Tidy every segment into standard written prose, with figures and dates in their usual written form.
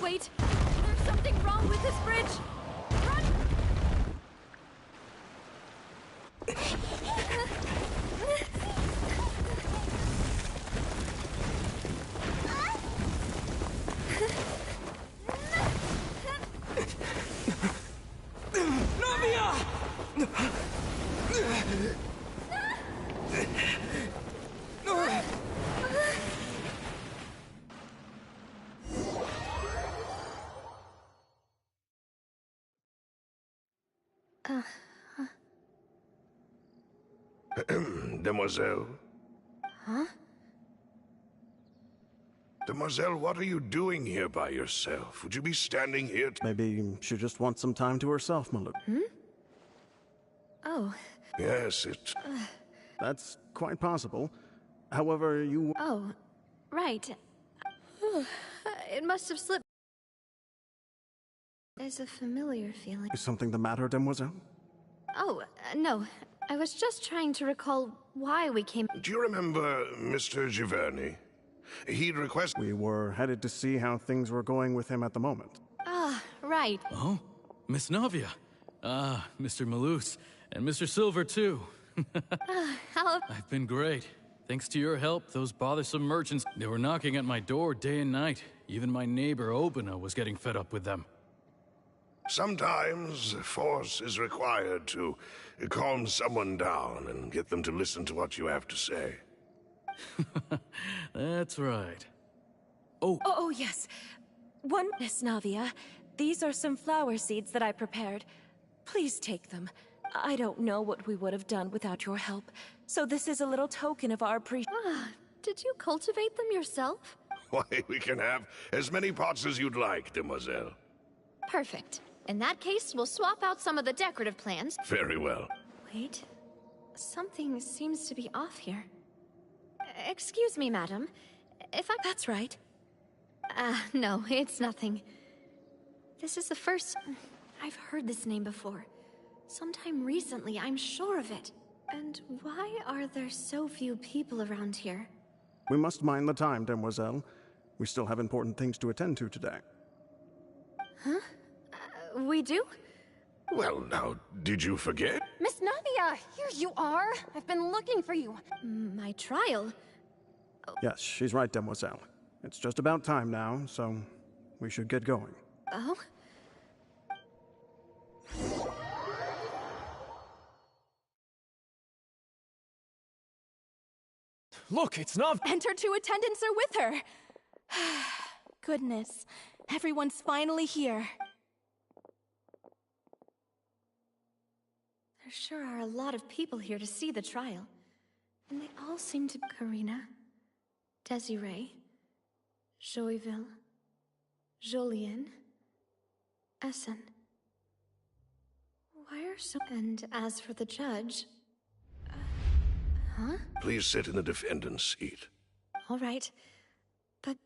Wait! There's something wrong with this bridge! Run! Demoiselle? Huh? Demoiselle, what are you doing here by yourself? Would you be standing here Maybe she just wants some time to herself, Maluk. Oh. Yes, That's quite possible. However, you... Oh. Right. It must have slipped. There's a familiar feeling. Is something the matter, Demoiselle? Oh, no. I was just trying to recall why we came. Do you remember Mr. Giverny? He'd request... We were headed to see how things were going with him at the moment. Ah, right. Oh, Miss Navia. Ah, Mr. Malus. And Mr. Silver, too. How... I've been great. Thanks to your help, those bothersome merchants, they were knocking at my door day and night. Even my neighbor, Obina, was getting fed up with them. Sometimes force is required to calm someone down and get them to listen to what you have to say. That's right. Oh, yes. One, Miss Navia. These are some flower seeds that I prepared. Please take them. I don't know what we would have done without your help, so this is a little token of our appreciation. Ah, did you cultivate them yourself? Why, we can have as many pots as you'd like, Demoiselle. Perfect. In that case, we'll swap out some of the decorative plants. Very well. Wait. Something seems to be off here. Excuse me, madam. If I... That's right. No, it's nothing. This is the first... I've heard this name before. Sometime recently, I'm sure of it. And why are there so few people around here? We must mind the time, Demoiselle. We still have important things to attend to today. Huh? We do? Well, now, did you forget? Miss Navia, here you are. I've been looking for you. My trial? Yes, she's right, Demoiselle. It's just about time now, so we should get going. Oh? Look, it's Nav. And her two attendants are with her. Goodness, everyone's finally here. There sure are a lot of people here to see the trial. And they all seem to... Karina, Desiree, Joyville, Jolien, Essen. Why are so... And as for the judge... huh? Please sit in the defendant's seat. All right. But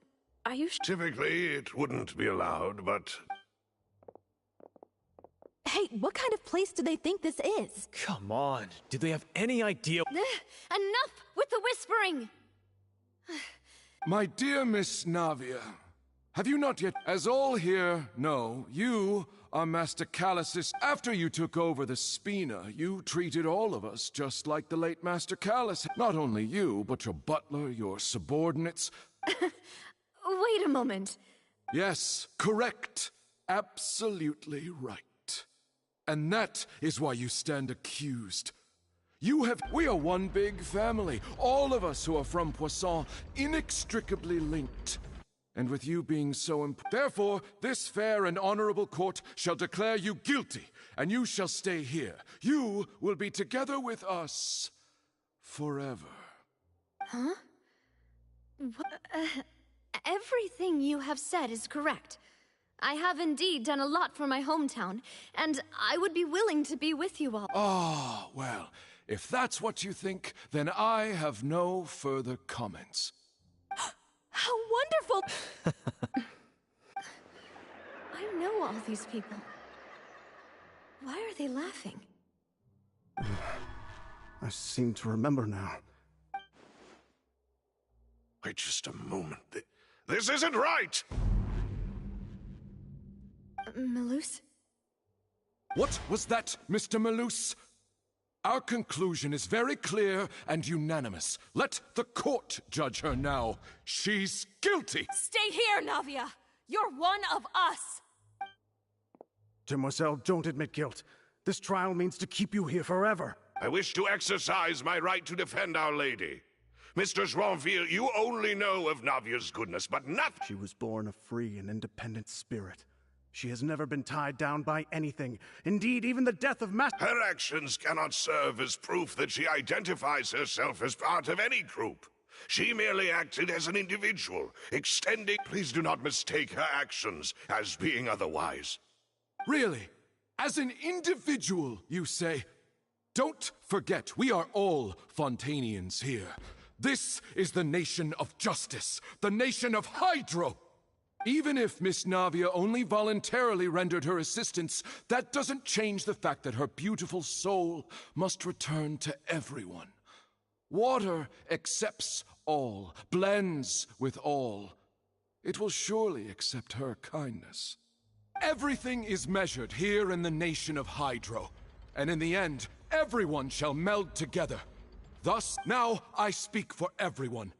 are you... Typically, it wouldn't be allowed, but... Hey, what kind of place do they think this is? Come on. Do they have any idea? Enough with the whispering! My dear Miss Navia, have you not yet... As all here know, you are Master Callus's... After you took over the Spina, you treated all of us just like the late Master Callus. Not only you, but your butler, your subordinates... Wait a moment. Yes, correct. Absolutely right. And that is why you stand accused. We are one big family, all of us who are from Poisson, inextricably linked. And with you being so therefore, this fair and honorable court shall declare you guilty, and you shall stay here. You will be together with us forever. Huh? Everything you have said is correct. I have indeed done a lot for my hometown, and I would be willing to be with you all. Ah, well, if that's what you think, then I have no further comments. How wonderful! I know all these people. Why are they laughing? I seem to remember now. Wait just a moment. This isn't right! Malus? What was that, Mr. Malus? Our conclusion is very clear and unanimous. Let the court judge her now. She's guilty! Stay here, Navia! You're one of us! Demoiselle, don't admit guilt. This trial means to keep you here forever. I wish to exercise my right to defend Our Lady. Mistress Ronville, you only know of Navia's goodness, but nothing. She was born a free and independent spirit. She has never been tied down by anything. Indeed, even the death of Master... Her actions cannot serve as proof that she identifies herself as part of any group. She merely acted as an individual, extending... Please do not mistake her actions as being otherwise. Really? As an individual, you say? Don't forget, we are all Fontanians here. This is the nation of justice, the nation of Hydro. Even if Miss Navia only voluntarily rendered her assistance, that doesn't change the fact that her beautiful soul must return to everyone. Water accepts all, blends with all. It will surely accept her kindness. Everything is measured here in the nation of Hydro, and in the end, everyone shall meld together. Thus, now I speak for everyone.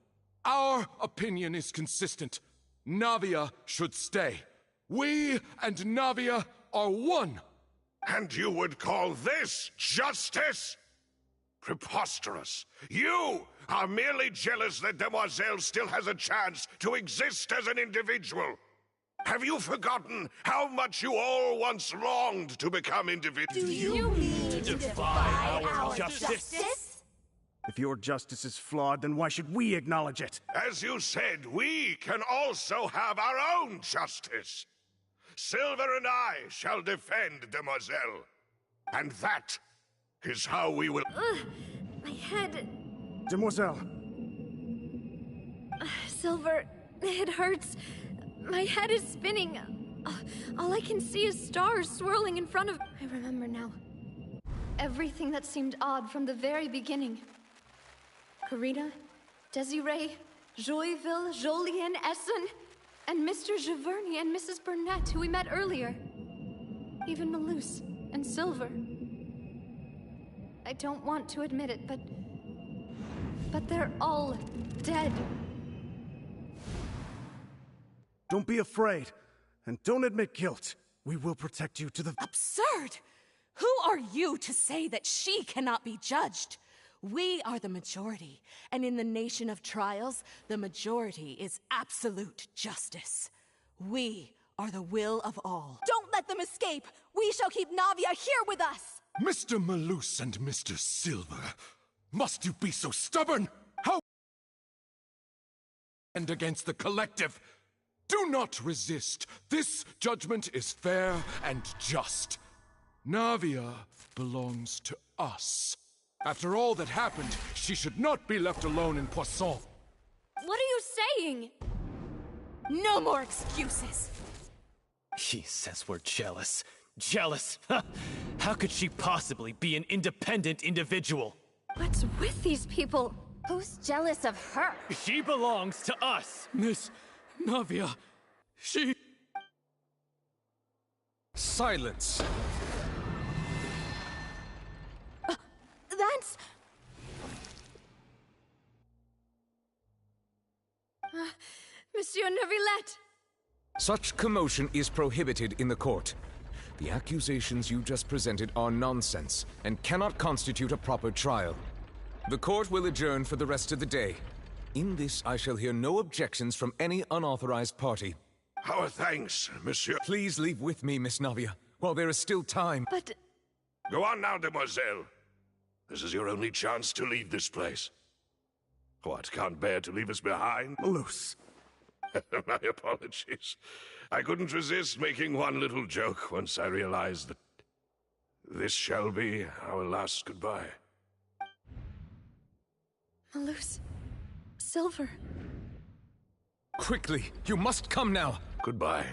Our opinion is consistent. Navia should stay. We and Navia are one. And you would call this justice? Preposterous. You are merely jealous that Demoiselle still has a chance to exist as an individual. Have you forgotten how much you all once longed to become individuals? Do you mean to defy our justice? If your justice is flawed, then why should we acknowledge it? As you said, we can also have our own justice. Silver and I shall defend Demoiselle. And that is how we will... My head... Demoiselle! Silver, it hurts. My head is spinning. All I can see is stars swirling in front of... I remember now. Everything that seemed odd from the very beginning. Karina, Desiree, Joyville, Jolien, Essen, and Mr. Giverny and Mrs. Burnett, who we met earlier. Even Malus and Silver. I don't want to admit it, but they're all dead. Don't be afraid, and don't admit guilt. We will protect you to the... Absurd! Who are you to say that she cannot be judged? We are the majority, and in the nation of trials, the majority is absolute justice. We are the will of all. Don't let them escape! We shall keep Navia here with us! Mr. Malus and Mr. Silver, must you be so stubborn? How... and against the collective? Do not resist. This judgment is fair and just. Navia belongs to us. After all that happened, she should not be left alone in Poisson. What are you saying? No more excuses! He says we're jealous. Jealous? How could she possibly be an independent individual? What's with these people? Who's jealous of her? She belongs to us! Miss Navia, she... Silence! That's... Monsieur Neuvillette! Such commotion is prohibited in the court. The accusations you just presented are nonsense and cannot constitute a proper trial. The court will adjourn for the rest of the day. In this, I shall hear no objections from any unauthorized party. Our thanks, monsieur. Please leave with me, Miss Navia, while there is still time. But... Go on now, demoiselle. This is your only chance to leave this place. What, can't bear to leave us behind? Malus. My apologies. I couldn't resist making one little joke once I realized that this shall be our last goodbye. Malus... Silver... Quickly, you must come now. Goodbye,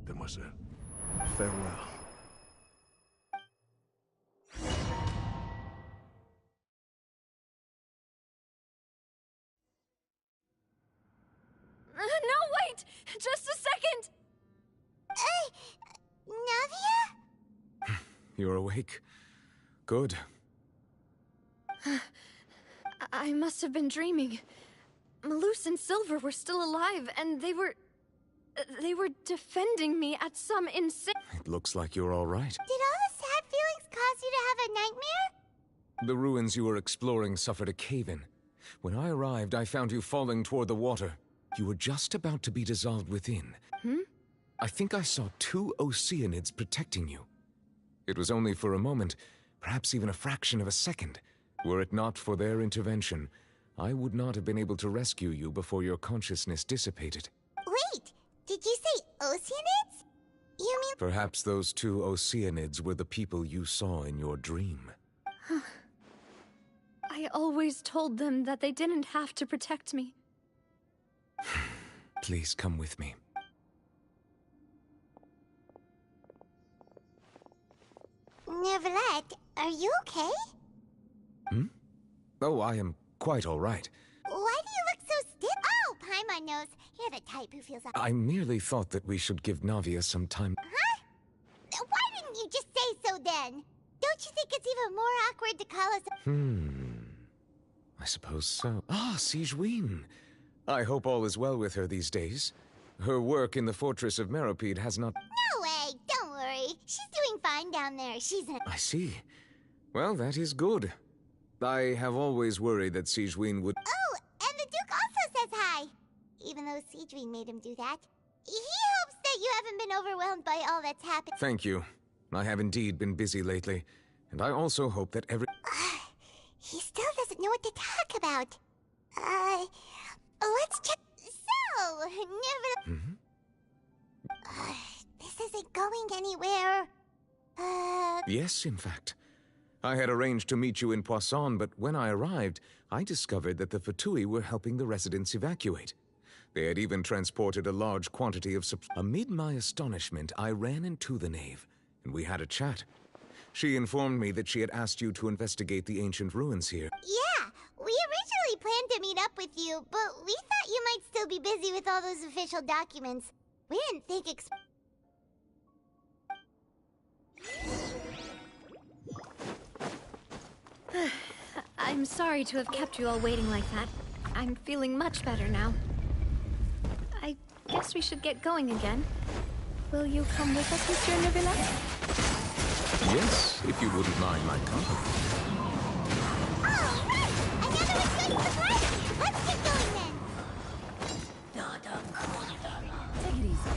demoiselle. Farewell. You're awake. Good. I must have been dreaming. Malus and Silver were still alive, and they were defending me at some insane... It looks like you're all right. Did all the sad feelings cause you to have a nightmare? The ruins you were exploring suffered a cave-in. When I arrived, I found you falling toward the water. You were just about to be dissolved within. I think I saw 2 Oceanids protecting you. It was only for a moment, perhaps even a fraction of a second. Were it not for their intervention, I would not have been able to rescue you before your consciousness dissipated. Wait, did you say Oceanids? You mean... Perhaps those 2 Oceanids were the people you saw in your dream. I always told them that they didn't have to protect me. Please come with me. Neverlet, are you okay? Oh, I am quite all right. Why do you look so stiff? Oh, Paimon knows. You're the type who feels... I merely thought that we should give Navia some time. Huh? Why didn't you just say so then? Don't you think it's even more awkward to call us... I suppose so. Ah, Sigewinne. I hope all is well with her these days. Her work in the Fortress of Meropide has not... No way, don't worry. She's doing fine down there. She's a... I see. Well, that is good. I have always worried that Sigewinne would... Oh, and the Duke also says hi. Even though Sigewinne made him do that. He hopes that you haven't been overwhelmed by all that's happened. Thank you. I have indeed been busy lately. And I also hope that He still doesn't know what to talk about. Let's check... So, never... this isn't going anywhere. Yes, in fact. I had arranged to meet you in Poisson, but when I arrived, I discovered that the Fatui were helping the residents evacuate. They had even transported a large quantity of supplies. Amid my astonishment, I ran into the knave, and we had a chat. She informed me that she had asked you to investigate the ancient ruins here. Yeah, we originally planned to meet up with you, but we thought you might still be busy with all those official documents. We didn't think I'm sorry to have kept you all waiting like that. I'm feeling much better now. I guess we should get going again. Will you come with us, Mr. Neuvillette? Yes, if you wouldn't mind my company. Oh, right! Another one good for the party! Let's get going then! Take it easy.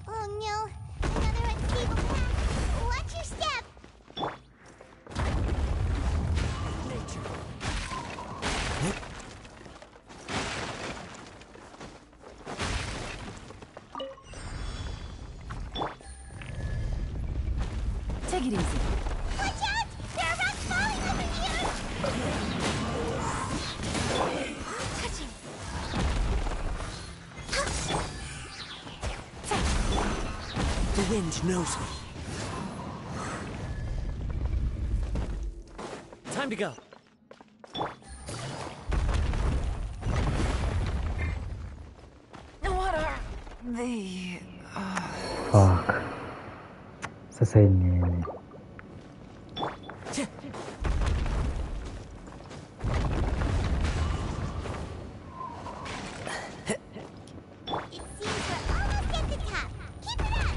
Oh no, another unstable path. Watch your step! Take it easy. Watch out! There are rocks falling over here! Touching. The wind knows me. Time to go. What are they? Fuck. Selesai ini. It seems we're almost at the top. Keep it up!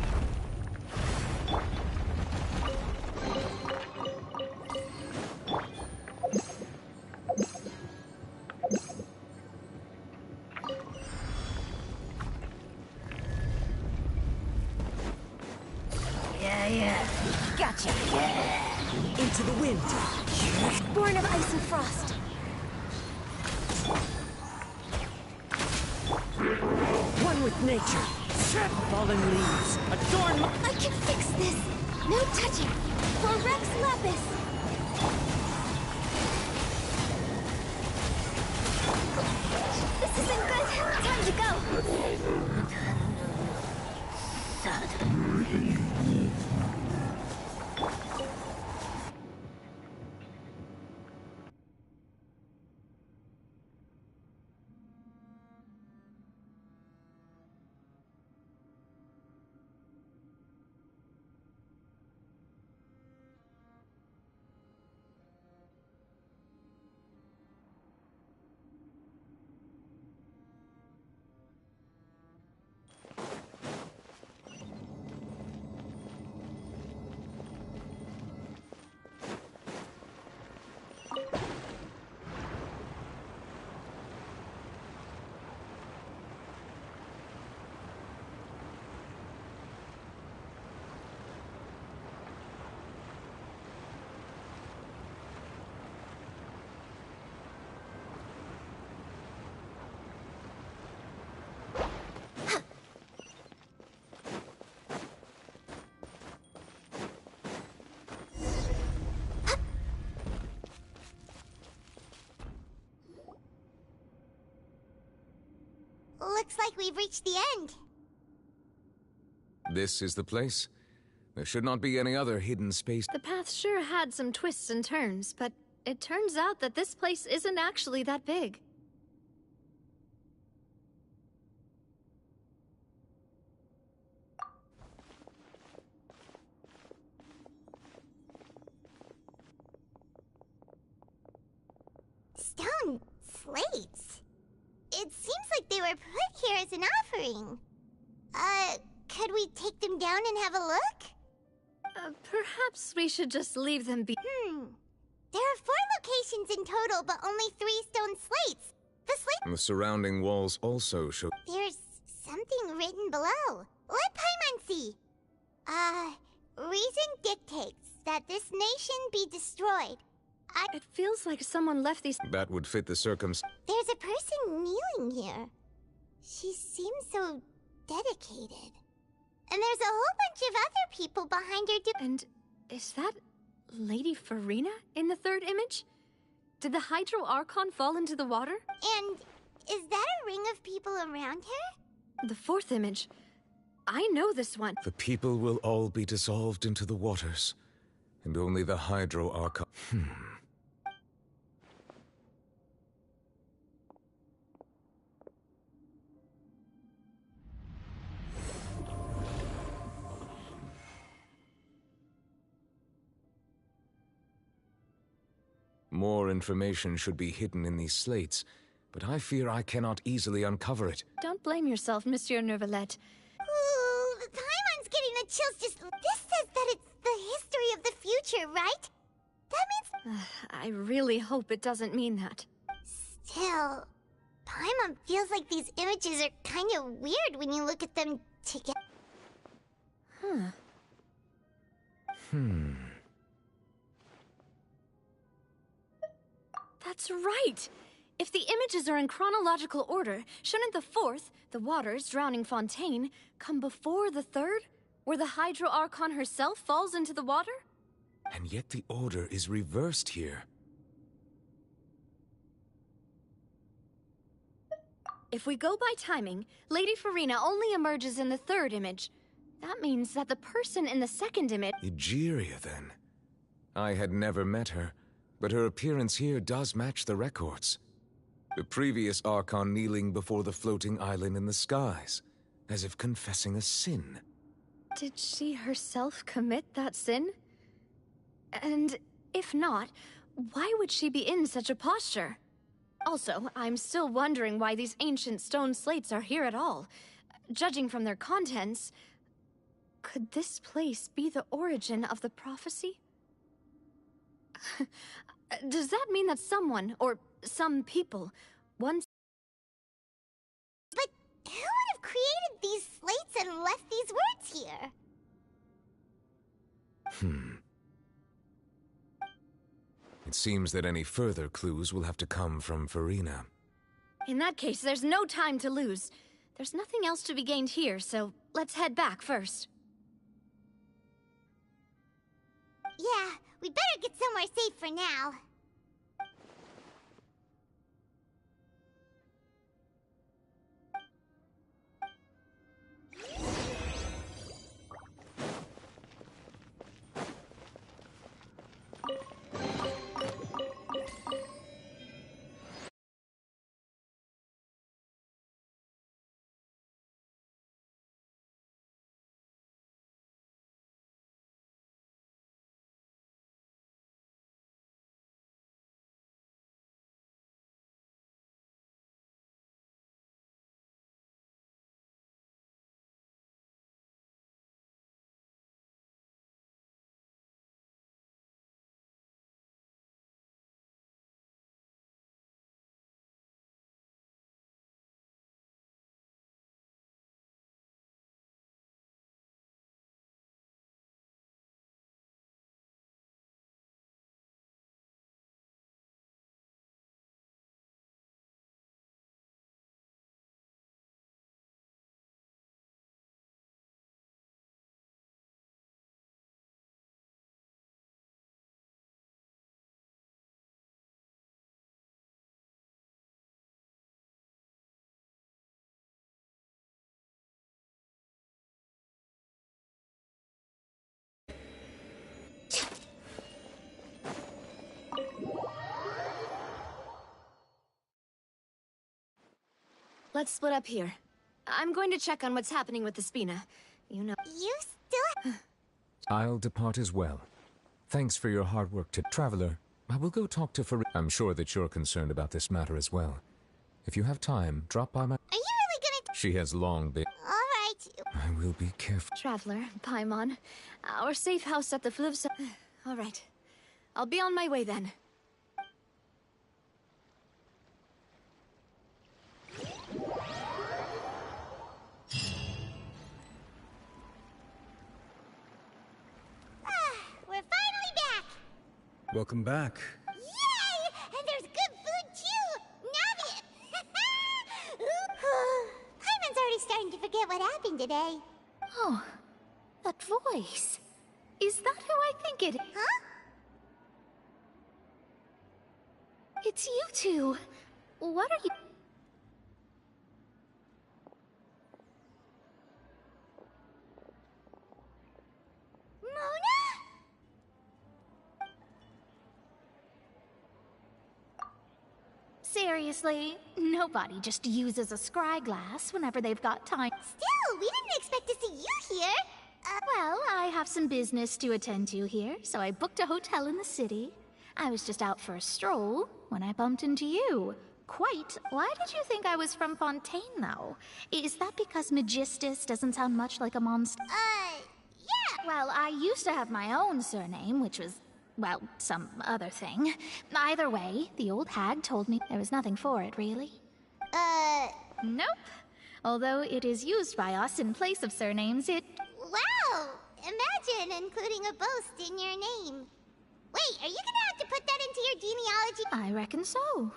Yeah. Gotcha. Into the wind. Born of ice and frost. One with nature. Fallen leaves. Adorn my... I can fix this! No touching! For Rex Lapis! This isn't good! Time to go! Looks like we've reached the end. This is the place. There should not be any other hidden space. The path sure had some twists and turns, but it turns out that this place isn't actually that big. Stone slates? It seems like they were put here as an offering. Could we take them down and have a look? Perhaps we should just leave them be- There are 4 locations in total, but only 3 stone slates. The surrounding walls also show... There's something written below. Let Paimon see. Reason dictates that this nation be destroyed. It feels like someone left these- That would fit the There's a person kneeling here. She seems so dedicated. And there's a whole bunch of other people behind her And is that Lady Farina in the 3rd image? Did the Hydro Archon fall into the water? And is that a ring of people around her? The 4th image. I know this one. The people will all be dissolved into the waters, and only the Hydro Archon... More information should be hidden in these slates, but I fear I cannot easily uncover it. Don't blame yourself, Monsieur Neuvillette. Ooh, Paimon's getting the chills just... This says that it's the history of the future, right? That means... I really hope it doesn't mean that. Still, Paimon feels like these images are kind of weird when you look at them together. That's right! If the images are in chronological order, shouldn't the 4th, the waters drowning Fontaine, come before the 3rd, where the Hydro Archon herself falls into the water? And yet the order is reversed here. If we go by timing, Lady Farina only emerges in the 3rd image. That means that the person in the 2nd image... Egeria, then. I had never met her, but her appearance here does match the records. The previous Archon kneeling before the floating island in the skies, as if confessing a sin. Did she herself commit that sin? And if not, why would she be in such a posture? Also, I'm still wondering why these ancient stone slates are here at all. Judging from their contents, could this place be the origin of the prophecy? Does that mean that someone, or some people, once... But who would have created these slates and left these words here? It seems that any further clues will have to come from Farina. In that case, there's no time to lose. There's nothing else to be gained here, so let's head back first. Yeah, we better get somewhere safe for now. let's split up here. I'm going to check on what's happening with the Spina. You know... You still... I'll depart as well. Thanks for your hard work to Traveler. I will go talk to I'm sure that you're concerned about this matter as well. If you have time, drop by my... Are you really gonna... She has long been... Alright. I will be careful. Traveler, Paimon. Our safe house at the Flivs... Alright. I'll be on my way then. We're finally back! Welcome back. Yay! And there's good food too! Navi! Paimon's already starting to forget what happened today. Oh, that voice. Is that who I think it is? Huh? It's you two. What are you... Mona? Seriously, nobody just uses a scry glass whenever they've got time. Still, we didn't expect to see you here. Well, I have some business to attend to here, so I booked a hotel in the city. I was just out for a stroll when I bumped into you. Quite. Why did you think I was from Fontaine, though? Is that because Magistus doesn't sound much like a monster? Yeah. Well, I used to have my own surname, which was, well, some other thing. Either way, the old hag told me there was nothing for it, really. Nope. Although it is used by us in place of surnames, it... Wow! Imagine including a boast in your name. Wait, are you gonna have to put that into your genealogy? I reckon so.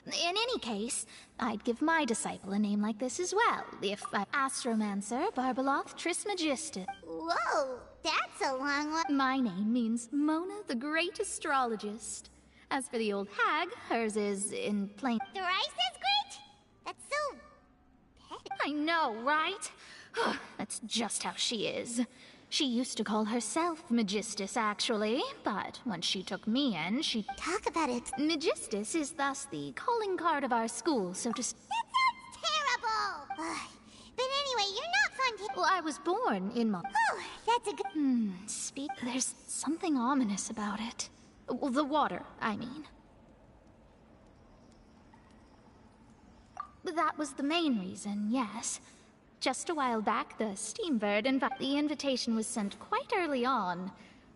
In any case, I'd give my disciple a name like this as well, if Astromancer Barbeloth Trismegistus. Whoa, that's a long one. My name means Mona the Great Astrologist. As for the old hag, hers is in plain... Thrice as great? That's so... petty. I know, right? That's just how she is. She used to call herself Magistus, actually, but when she took me in, she... Talk about it. Magistus is thus the calling card of our school, so to... That sounds terrible! But anyway, you're not Fontaine. Well, I was born in Oh, that's a good... There's something ominous about it. Well, the water, I mean. That was the main reason, yes. Just a while back, the Steambird the invitation was sent quite early on.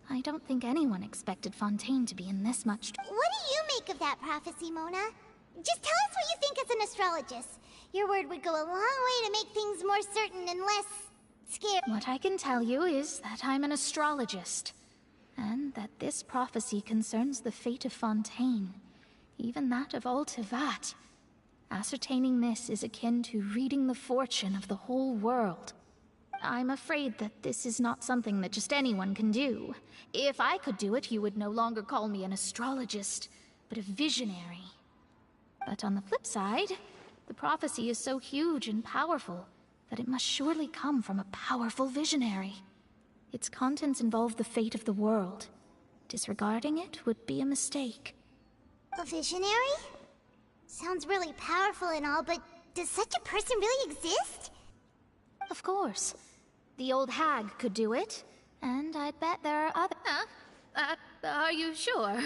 I don't think anyone expected Fontaine to be in this much What do you make of that prophecy, Mona? Just tell us what you think as an astrologist. Your word would go a long way to make things more certain and less... scary. What I can tell you is that I'm an astrologist, and that this prophecy concerns the fate of Fontaine, even that of Altivat. Ascertaining this is akin to reading the fortune of the whole world. I'm afraid that this is not something that just anyone can do. If I could do it, you would no longer call me an astrologist, but a visionary. But on the flip side, the prophecy is so huge and powerful that it must surely come from a powerful visionary. Its contents involve the fate of the world. Disregarding it would be a mistake. A visionary? Sounds really powerful and all, but does such a person really exist? Of course. The old hag could do it, and I bet there are other... Are you sure?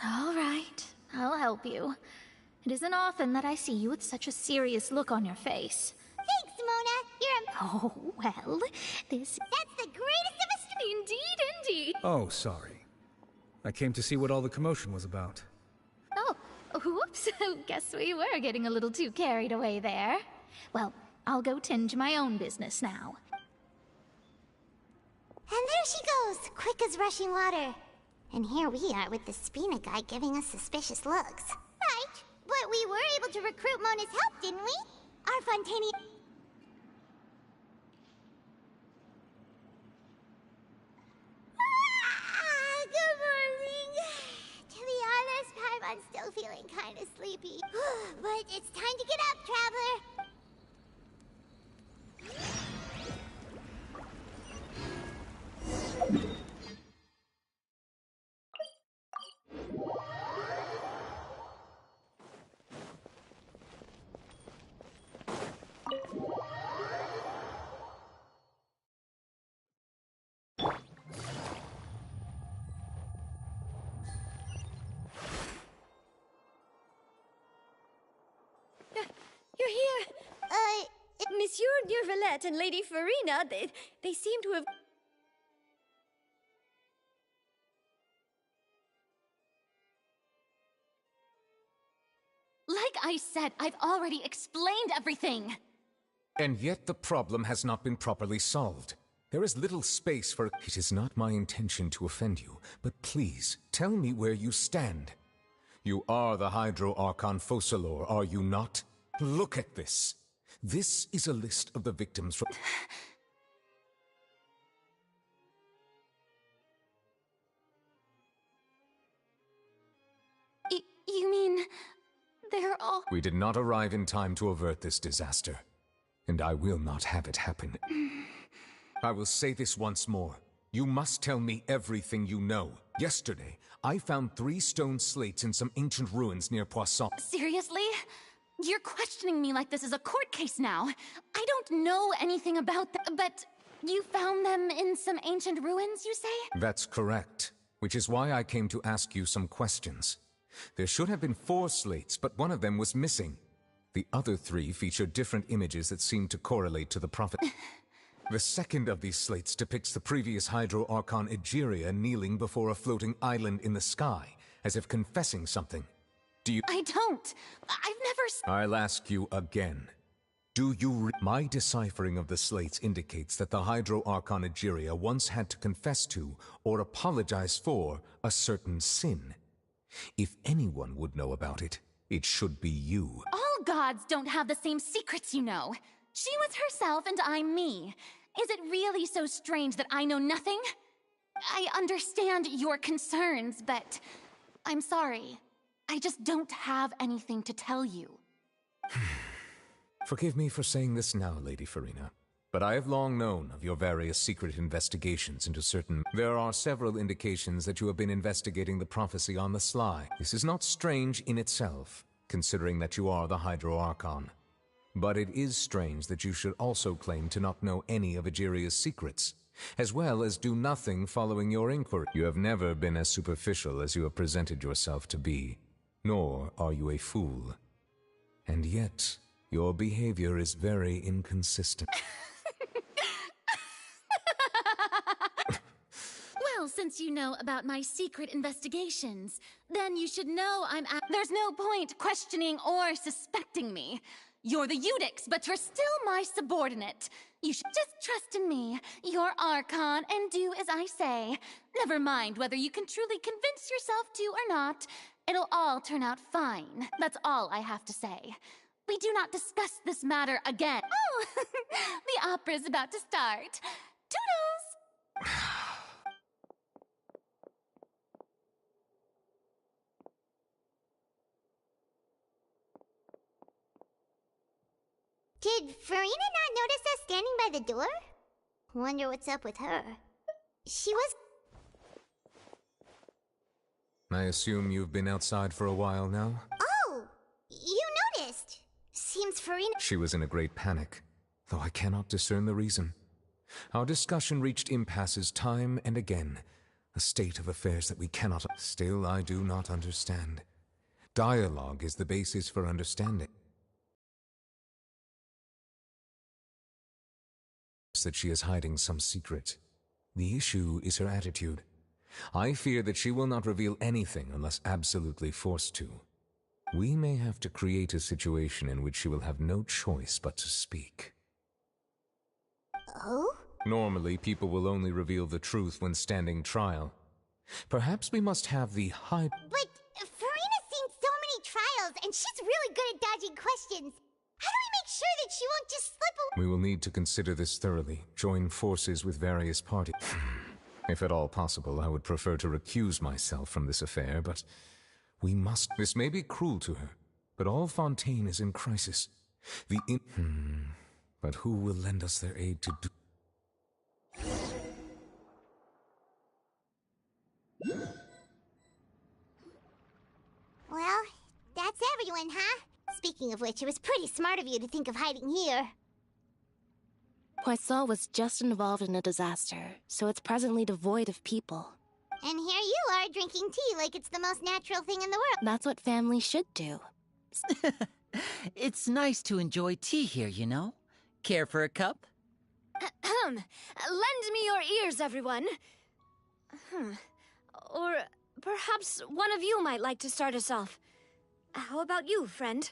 All right, I'll help you. It isn't often that I see you with such a serious look on your face. Thanks, Mona. You're a... Oh, well, this... That's the greatest of us... Indeed. Oh, sorry. I came to see what all the commotion was about. Oh, whoops. Guess we were getting a little too carried away there. Well, I'll go tend to my own business now. And there she goes, quick as rushing water. And here we are with the Spina guy giving us suspicious looks. Right, but we were able to recruit Mona's help, didn't we? Our Fontani... Good morning. To be honest, I'm still feeling kind of sleepy. But it's time to get up, Traveler. Neurvalette and Lady Farina, they seem to have... Like I said, I've already explained everything. And yet the problem has not been properly solved. There is little space for... It is not my intention to offend you, but please, tell me where you stand. You are the Hydro Archon Focalor, are you not? Look at this. This is a list of the victims from... You mean... they're all... We did not arrive in time to avert this disaster, and I will not have it happen. I will say this once more. You must tell me everything you know. Yesterday, I found 3 stone slates in some ancient ruins near Poisson. Seriously? You're questioning me like this is a court case now. I don't know anything about them, but you found them in some ancient ruins, you say? That's correct, which is why I came to ask you some questions. There should have been 4 slates, but one of them was missing. The other 3 feature different images that seem to correlate to the prophet. The second of these slates depicts the previous Hydro Archon Egeria kneeling before a floating island in the sky, as if confessing something. Do you— I don't. I've never— I'll ask you again. Do you— My deciphering of the slates indicates that the Hydro Archon Egeria once had to confess to, or apologize for, a certain sin. If anyone would know about it, it should be you. All gods don't have the same secrets, you know. She was herself and I'm me. Is it really so strange that I know nothing? I understand your concerns, but I'm sorry. I just don't have anything to tell you. Forgive me for saying this now, Lady Farina, but I have long known of your various secret investigations into certain... There are several indications that you have been investigating the prophecy on the sly. This is not strange in itself, considering that you are the Hydro Archon. But it is strange that you should also claim to not know any of Egeria's secrets, as well as do nothing following your inquiry. You have never been as superficial as you have presented yourself to be, nor are you a fool. And yet, your behavior is very inconsistent. Well, since you know about my secret investigations, then you should know there's no point questioning or suspecting me. You're the Eudix, but you're still my subordinate. You should just trust in me, your Archon, and do as I say. Never mind whether you can truly convince yourself to or not. It'll all turn out fine. That's all I have to say. We do not discuss this matter again. Oh, the opera's about to start. Toodles! Did Farina not notice us standing by the door? Wonder what's up with her. She was... I assume you've been outside for a while now? Oh! You noticed! Seems Farina... She was in a great panic, though I cannot discern the reason. Our discussion reached impasses time and again, a state of affairs that we cannot... Still, I do not understand. Dialogue is the basis for understanding. That she is hiding some secret. The issue is her attitude. I fear that she will not reveal anything unless absolutely forced to. We may have to create a situation in which she will have no choice but to speak. Oh? Normally, people will only reveal the truth when standing trial. Perhaps we must have the high... But Farina's seen so many trials, and she's really good at dodging questions. How do we make sure that she won't just slip away? We will need to consider this thoroughly, join forces with various parties. If at all possible, I would prefer to recuse myself from this affair, but we must... This may be cruel to her, but all Fontaine is in crisis. But who will lend us their aid to do... Well, that's everyone, huh? Speaking of which, it was pretty smart of you to think of hiding here. Poisson was just involved in a disaster, so it's presently devoid of people. And here you are drinking tea like it's the most natural thing in the world. That's what families should do. It's nice to enjoy tea here, you know? Care for a cup? Lend me your ears, everyone. Or perhaps one of you might like to start us off. How about you, friend?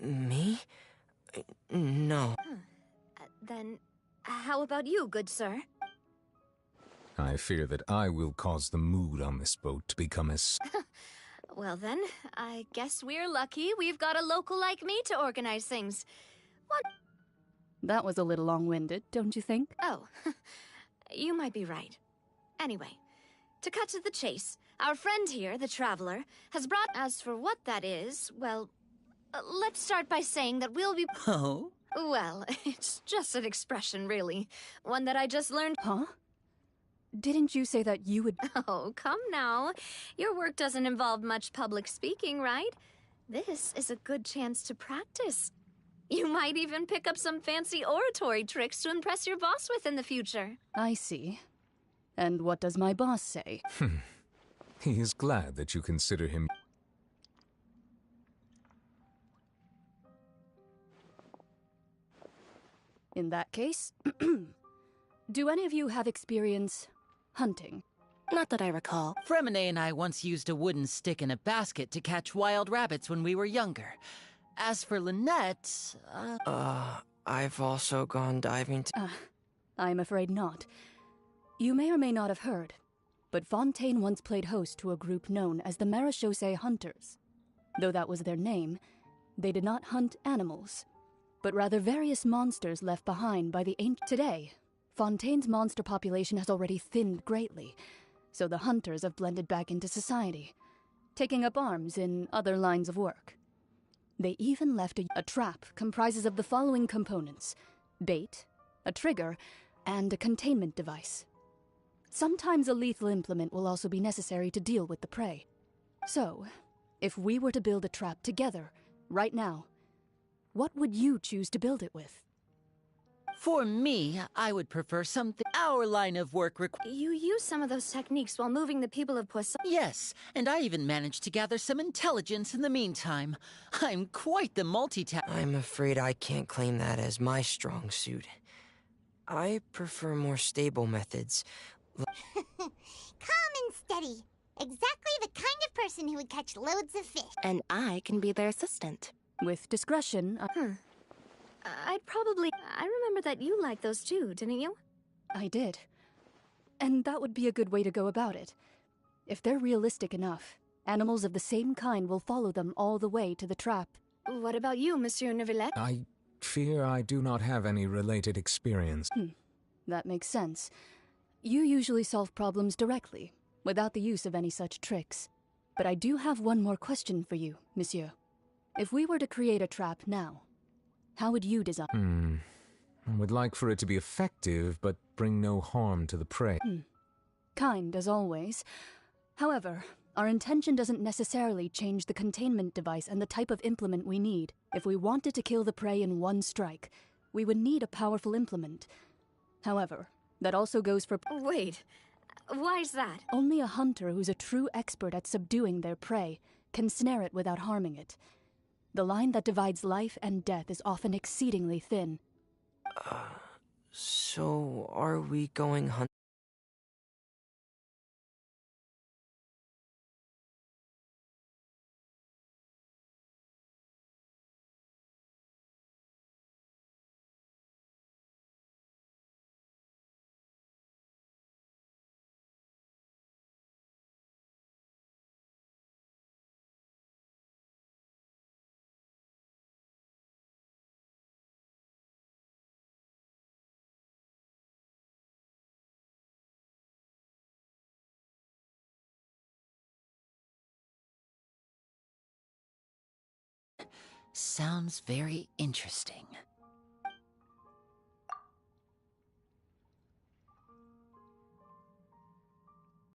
Me? No. Then, how about you, good sir? I fear that I will cause the mood on this boat to become as... Well then, I guess we're lucky we've got a local like me to organize things. What? That was a little long-winded, don't you think? Oh, you might be right. Anyway, to cut to the chase, our friend here, the Traveler, has brought... As for what that is, well, let's start by saying that we'll be... Oh? Well, it's just an expression, really. One that I just learned... Huh? Didn't you say that you would... Oh, come now. Your work doesn't involve much public speaking, right? This is a good chance to practice. You might even pick up some fancy oratory tricks to impress your boss with in the future. I see. And what does my boss say? He is glad that you consider him... In that case, do any of you have experience hunting? Not that I recall. Fremine and I once used a wooden stick in a basket to catch wild rabbits when we were younger. As for Lynette, I've also gone diving to... I'm afraid not. You may or may not have heard, but Fontaine once played host to a group known as the Marechaussee Hunters. Though that was their name, they did not hunt animals, but rather various monsters left behind by the ancient... Today, Fontaine's monster population has already thinned greatly, so the hunters have blended back into society, taking up arms in other lines of work. They even left a trap comprises of the following components: bait, a trigger, and a containment device. Sometimes a lethal implement will also be necessary to deal with the prey. So, if we were to build a trap together, right now, what would you choose to build it with? for me, I would prefer something our line of work You use some of those techniques while moving the people of Poisson. Yes, and I even managed to gather some intelligence in the meantime. I'm quite the multitask. I'm afraid I can't claim that as my strong suit. I prefer more stable methods. Calm and steady. Exactly the kind of person who would catch loads of fish. And I can be their assistant. With discretion, I remember that you liked those too, didn't you? I did. And that would be a good way to go about it. If they're realistic enough, animals of the same kind will follow them all the way to the trap. What about you, Monsieur Neuvillette? I fear I do not have any related experience. That makes sense. You usually solve problems directly, without the use of any such tricks. But I do have one more question for you, Monsieur. If we were to create a trap now, how would you design? I would like for it to be effective, but bring no harm to the prey. Kind, as always. However, our intention doesn't necessarily change the containment device and the type of implement we need. If we wanted to kill the prey in one strike, we would need a powerful implement. However, that also goes for... Wait, why's that? Only a hunter who's a true expert at subduing their prey can snare it without harming it. The line that divides life and death is often exceedingly thin. So are we going hunting? Sounds very interesting.